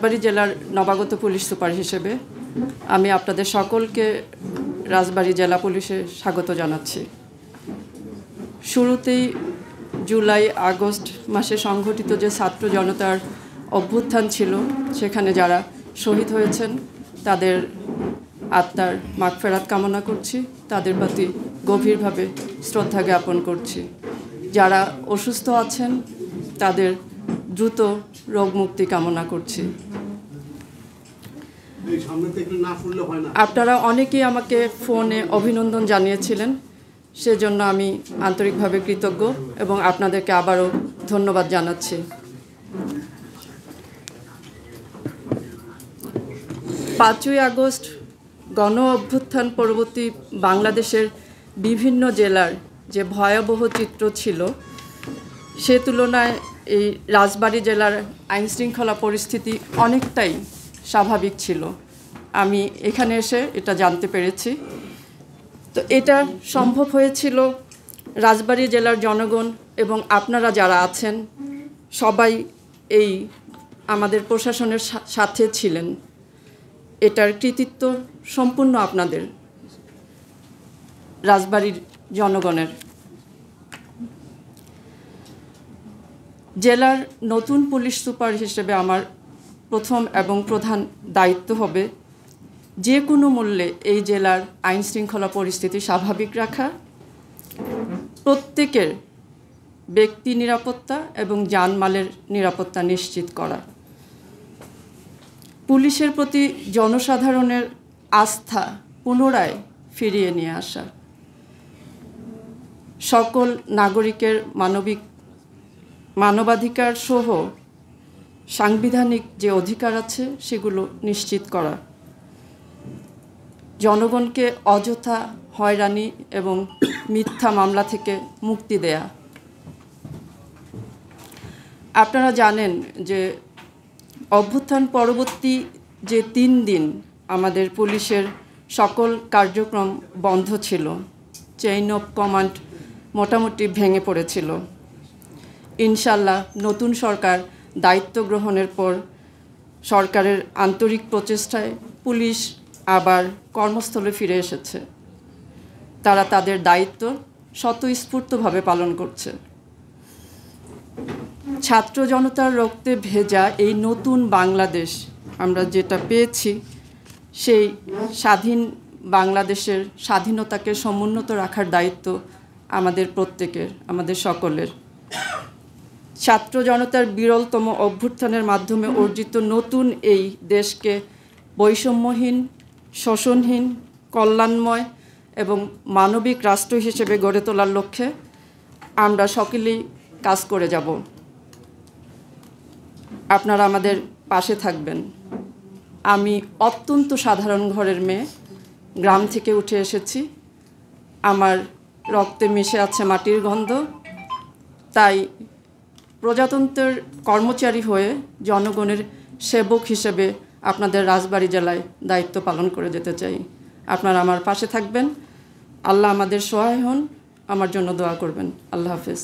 রাজবাড়ী জেলার নবাগত police super হিসেবে আমি আপনাদের সকলকে রাজবাড়ী জেলা পুলিশে স্বাগত জানাচ্ছি। শুরুতেই জুলাই আগস্ট মাসে সংঘটিত যে ছাত্র জনতার অভ্যুত্থান ছিল, সেখানে যারা শহীদ হয়েছেন তাদের আত্মার মাগফেরাত কামনা করছি, তাদের প্রতি গভীরভাবে শ্রদ্ধা জ্ঞাপন করছি। যারা অসুস্থ আছেন তাদের দ্রুত রোগ মুক্তি কামনা করছি। আপনারা অনেকেই আমাকে ফোনে অভিনন্দন জানিয়েছিলেন, সেজন্য আমি আন্তরিকভাবে কৃতজ্ঞ এবং আপনাদেরকে আবারও ধন্যবাদ জানাচ্ছি। 5ই আগস্ট গণ অভ্যুত্থান পরবর্তী বাংলাদেশের বিভিন্ন জেলার যে ভয়াবহ চিত্র ছিল, সে তুলনায় এই রাজবাড়ী জেলার আইনশৃঙ্খলা পরিস্থিতি অনেকটাই স্বাভাবিক ছিল। আমি এখানে এসে এটা জানতে পেরেছি। তো এটা সম্ভব হয়েছিল রাজবাড়ী জেলার জনগণ এবং আপনারা যারা আছেন সবাই এই আমাদের প্রশাসনের সাথে ছিলেন। এটার কৃতিত্ব সম্পূর্ণ আপনাদের, রাজবাড়ীর জনগণের। জেলার নতুন পুলিশ সুপার হিসেবে আমার প্রথম এবং প্রধান দায়িত্ব হবে যে কোনো মূল্যে এই জেলার আইনশৃঙ্খলা পরিস্থিতি স্বাভাবিক রাখা, প্রত্যেকের ব্যক্তি নিরাপত্তা এবং জানমালের নিরাপত্তা নিশ্চিত করা, পুলিশের প্রতি জনসাধারণের আস্থা পুনরায় ফিরিয়ে নিয়ে আসা, সকল নাগরিকের মানবাধিকার সহ সাংবিধানিক যে অধিকার আছে সেগুলো নিশ্চিত করা, জনগণকে অযথা হয়রানি এবং মিথ্যা মামলা থেকে মুক্তি দেয়া। আপনারা জানেন যে অভ্যুত্থান পরবর্তী যে 3 দিন আমাদের পুলিশের সকল কার্যক্রম বন্ধ ছিল, চেইন অফ কমান্ড মোটামুটি ভেঙে পড়েছিল। ইনশাল্লাহ নতুন সরকার দায়িত্ব গ্রহণের পর সরকারের আন্তরিক প্রচেষ্টায় পুলিশ আবার কর্মস্থলে ফিরে এসেছে। তারা তাদের দায়িত্ব স্বতঃস্ফূর্তভাবে পালন করছে। ছাত্র জনতার রক্তে ভেজা এই নতুন বাংলাদেশ আমরা যেটা পেয়েছি, সেই স্বাধীন বাংলাদেশের স্বাধীনতাকে সমুন্নত রাখার দায়িত্ব আমাদের প্রত্যেকের, আমাদের সকলের। ছাত্র জনতার বিরলতম অভ্যুত্থানের মাধ্যমে অর্জিত নতুন এই দেশকে বৈষম্যহীন, শোষণহীন, কল্যাণময় এবং মানবিক রাষ্ট্র হিসেবে গড়ে তোলার লক্ষ্যে আমরা সকলেই কাজ করে যাব। আপনারা আমাদের পাশে থাকবেন। আমি অত্যন্ত সাধারণ ঘরের মেয়ে, গ্রাম থেকে উঠে এসেছি। আমার রক্তে মিশে আছে মাটির গন্ধ। তাই প্রজাতন্ত্রের কর্মচারী হয়ে জনগণের সেবক হিসেবে আপনাদের রাজবাড়ী জেলায় দায়িত্ব পালন করে যেতে চাই। আপনারা আমার পাশে থাকবেন। আল্লাহ আমাদের সহায় হন। আমার জন্য দোয়া করবেন। আল্লাহ হাফেজ।